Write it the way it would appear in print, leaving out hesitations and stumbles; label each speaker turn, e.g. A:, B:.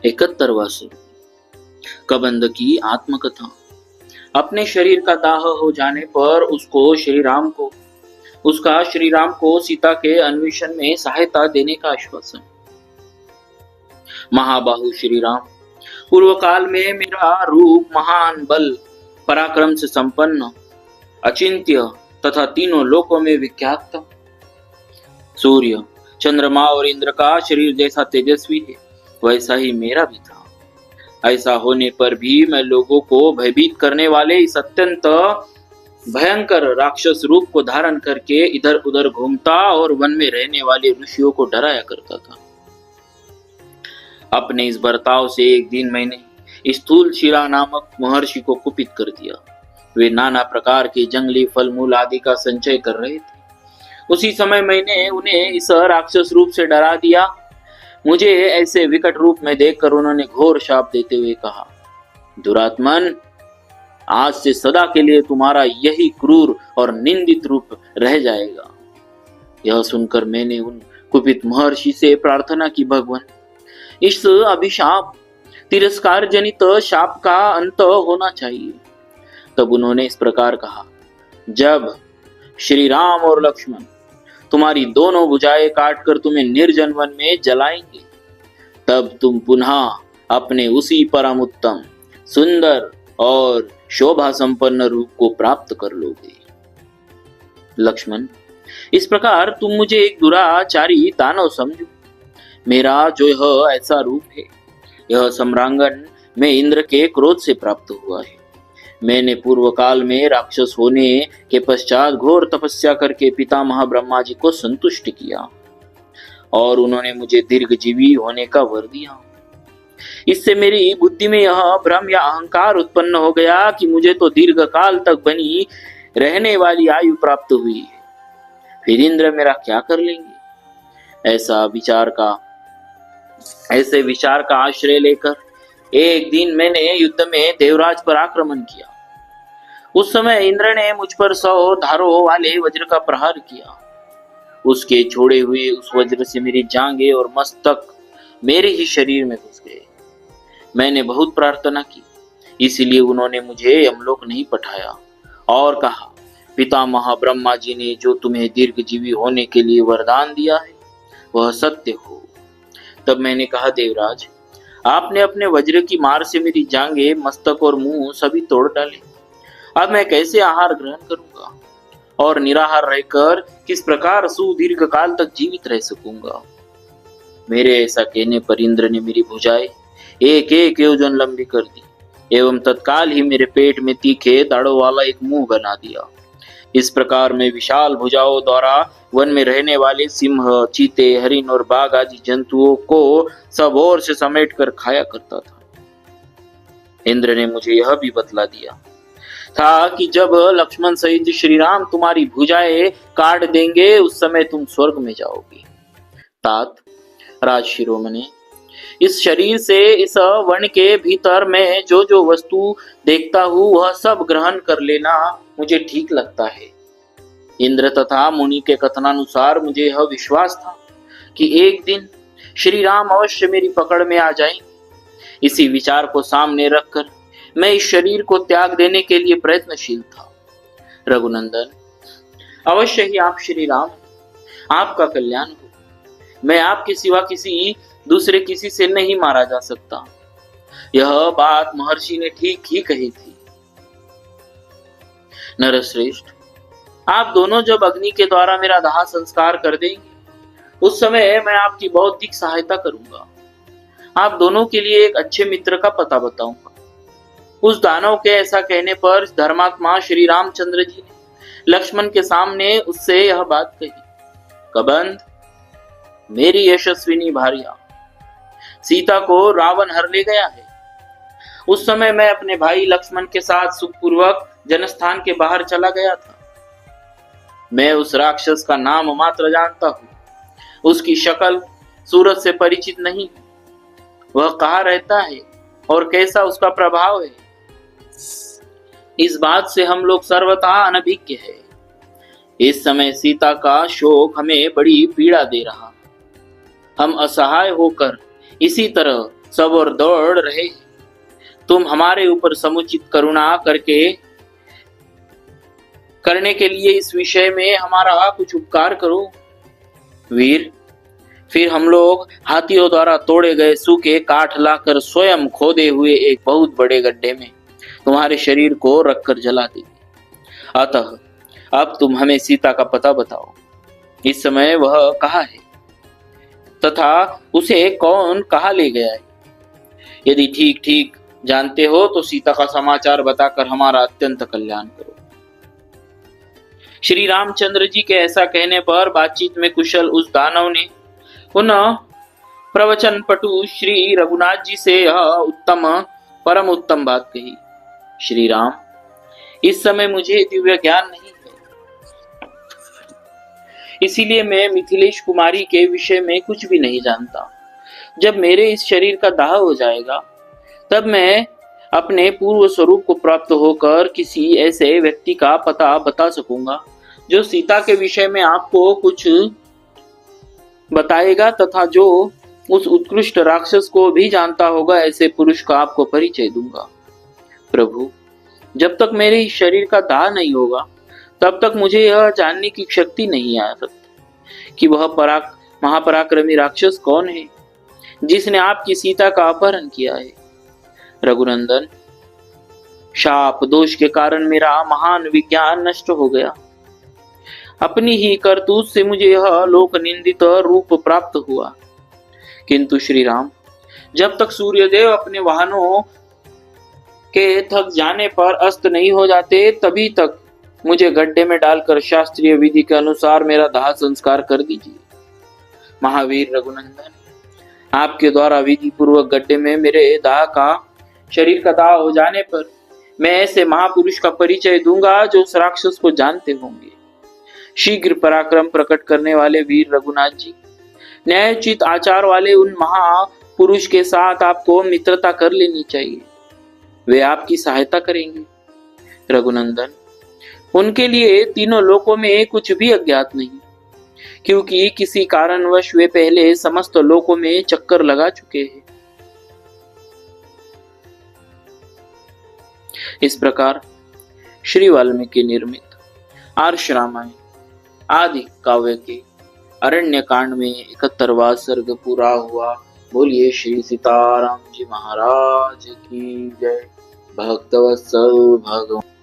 A: 71वां सर्ग कबंध की आत्मकथा। अपने शरीर का दाह हो जाने पर उसका श्री राम को सीता के अन्वेषण में सहायता देने का आश्वासन। महाबाहु श्री राम, पूर्व काल में मेरा रूप महान बल पराक्रम से संपन्न, अचिंत्य तथा तीनों लोकों में विख्यात था। सूर्य, चंद्रमा और इंद्र का शरीर जैसा तेजस्वी है, वैसा ही मेरा भी था। ऐसा होने पर भी मैं लोगों को भयभीत करने वाले इस अत्यंत भयंकर राक्षस रूप को धारण करके इधर उधर घूमता और वन में रहने वाले ऋषियों को डराया करता था। अपने इस बर्ताव से एक दिन मैंने स्थूल शिला नामक महर्षि को कुपित कर दिया। वे नाना प्रकार के जंगली फल मूल आदि का संचय कर रहे थे। उसी समय मैंने उन्हें इस राक्षस रूप से डरा दिया। मुझे ऐसे विकट रूप में देखकर उन्होंने घोर शाप देते हुए कहा, दुरात्मन, आज से सदा के लिए तुम्हारा यही क्रूर और निंदित रूप रह जाएगा। यह सुनकर मैंने उन कुपित महर्षि से प्रार्थना की, भगवान, इस अभिशाप तिरस्कार जनित शाप का अंत होना चाहिए। तब उन्होंने इस प्रकार कहा, जब श्री राम और लक्ष्मण तुम्हारी दोनों भुजाएं काटकर तुम्हें निर्जन वन में जलाएंगे, तब तुम पुनः अपने उसी परम उत्तम, सुंदर और शोभा संपन्न रूप को प्राप्त कर लोगे। लक्ष्मण, इस प्रकार तुम मुझे एक दुराचारी दानव समझो। मेरा जो यह ऐसा रूप है, यह सम्रांगण में इंद्र के क्रोध से प्राप्त हुआ है। मैंने पूर्व काल में राक्षस होने के पश्चात घोर तपस्या करके पितामह ब्रह्मा जी को संतुष्ट किया और उन्होंने मुझे दीर्घजीवी होने का वर दिया। इससे मेरी बुद्धि में यह भ्रम या अहंकार उत्पन्न हो गया कि मुझे तो दीर्घ काल तक बनी रहने वाली आयु प्राप्त हुई है, फिर इंद्र मेरा क्या कर लेंगे। ऐसे विचार का आश्रय लेकर एक दिन मैंने युद्ध में देवराज पर आक्रमण किया। उस समय इंद्र ने मुझ पर 100 धारों वाले वज्र का प्रहार किया। उसके छोड़े हुए उस वज्र से मेरी जांघें और मस्तक मेरे ही शरीर में घुस गए। मैंने बहुत प्रार्थना की, इसलिए उन्होंने मुझे यमलोक नहीं पठाया और कहा, पितामह ब्रह्मा जी ने जो तुम्हें दीर्घजीवी होने के लिए वरदान दिया है वह सत्य हो। तब मैंने कहा, देवराज, आपने अपने वज्र की मार से मेरी जांघें, मस्तक और मुंह सभी तोड़ डाले। अब मैं कैसे आहार ग्रहण करूंगा और निराहार रहकर किस प्रकार सुदीर्घ काल तक जीवित रह सकूंगा। मेरे ऐसा कहने पर इंद्र ने मेरी भुजाएं 1-1 योजन लंबी कर दी एवं तत्काल ही मेरे पेट में तीखे दाढ़ों वाला एक मुंह बना दिया। इस प्रकार मैं विशाल भुजाओं द्वारा वन में रहने वाले सिंह, चीते, हरिण और बाघ आदि जंतुओं को सब ओर से समेट कर खाया करता था। इंद्र ने मुझे यह भी बतला दिया था कि जब लक्ष्मण सहित श्री राम तुम्हारी भुजाएं काट देंगे, उस समय तुम स्वर्ग में जाओगे। तात, राज शिरोमणि, इस शरीर से इस वन के भीतर मैं जो जो वस्तु देखता हूँ वह सब ग्रहण कर लेना मुझे ठीक लगता है। इंद्र तथा मुनि के कथनानुसार मुझे यह विश्वास था कि एक दिन श्री राम अवश्य मेरी पकड़ में आ जाएंगे। इसी विचार को सामने रखकर मैं इस शरीर को त्याग देने के लिए प्रयत्नशील था। रघुनंदन, अवश्य ही आप श्री राम, आपका कल्याण हो। मैं आपके सिवा किसी से नहीं मारा जा सकता। यह बात महर्षि ने ठीक ही कही थी। नरश्रेष्ठ, आप दोनों जब अग्नि के द्वारा मेरा दाह संस्कार कर देंगे, उस समय मैं आपकी बौद्धिक सहायता करूंगा। आप दोनों के लिए एक अच्छे मित्र का पता बताऊंगा। उस दानव के ऐसा कहने पर धर्मात्मा श्री रामचंद्र जी ने लक्ष्मण के सामने उससे यह बात कही, कबंध, मेरी यशस्विनी भार्या सीता को रावण हर ले गया है। उस समय मैं अपने भाई लक्ष्मण के साथ सुखपूर्वक जनस्थान के बाहर चला गया था। मैं उस राक्षस का नाम मात्र जानता हूँ, उसकी शक्ल सूरत से परिचित नहीं। वह कहाँ रहता है और कैसा उसका प्रभाव है, इस बात से हम लोग सर्वथा अनभिज्ञ है। इस समय सीता का शोक हमें बड़ी पीड़ा दे रहा। हम असहाय होकर इसी तरह सब और दौड़ रहे हैं। तुम हमारे ऊपर समुचित करुणा करने के लिए इस विषय में हमारा कुछ उपकार करो। वीर, फिर हम लोग हाथियों द्वारा तोड़े गए सूखे काठ लाकर स्वयं खोदे हुए एक बहुत बड़े गड्ढे में तुम्हारे शरीर को रखकर जला देंगे। अतः अब तुम हमें सीता का पता बताओ। इस समय वह कहाँ है तथा उसे कौन कहाँ ले गया है? यदि ठीक ठीक जानते हो तो सीता का समाचार बताकर हमारा अत्यंत कल्याण करो। श्री रामचंद्र जी के ऐसा कहने पर बातचीत में कुशल उस दानव ने पुनः प्रवचन पटु श्री रघुनाथ जी से यह परम उत्तम बात कही। श्री राम, इस समय मुझे दिव्य ज्ञान नहीं है, इसीलिए मैं मिथिलेश कुमारी के विषय में कुछ भी नहीं जानता। जब मेरे इस शरीर का दाह हो जाएगा तब मैं अपने पूर्व स्वरूप को प्राप्त होकर किसी ऐसे व्यक्ति का पता बता सकूंगा जो सीता के विषय में आपको कुछ बताएगा तथा जो उस उत्कृष्ट राक्षस को भी जानता होगा। ऐसे पुरुष का आपको परिचय दूंगा। प्रभु, जब तक मेरे इस शरीर का दाह नहीं होगा तब तक मुझे यह जानने की शक्ति नहीं आ सकती कि वह महापराक्रमी राक्षस कौन है जिसने आपकी सीता का अपहरण किया है। रघुनंदन, शाप दोष के कारण मेरा महान विज्ञान नष्ट हो गया। अपनी ही करतूत से मुझे यह लोक निंदित रूप प्राप्त हुआ। किंतु श्री राम, जब तक सूर्यदेव अपने वाहनों के थक जाने पर अस्त नहीं हो जाते तभी तक मुझे गड्ढे में डालकर शास्त्रीय विधि के अनुसार मेरा दाह संस्कार कर दीजिए। महावीर रघुनंदन, आपके द्वारा विधि पूर्वक गड्ढे में मेरे शरीर का दाह हो जाने पर मैं ऐसे महापुरुष का परिचय दूंगा जो उस राक्षस को जानते होंगे। शीघ्र पराक्रम प्रकट करने वाले वीर रघुनाथ जी, न्यायोचित आचार वाले उन महापुरुष के साथ आपको मित्रता कर लेनी चाहिए। वे आपकी सहायता करेंगे। रघुनंदन, उनके लिए तीनों लोकों में कुछ भी अज्ञात नहीं, क्योंकि किसी कारणवश वे पहले समस्त लोकों में चक्कर लगा चुके हैं। इस प्रकार श्री वाल्मीकि निर्मित आर्ष रामायण आदि काव्य के अरण्य कांड में 71वां सर्ग पूरा हुआ। बोलिए श्री सीताराम जी महाराज की जय। भक्तवत्सल भगवान।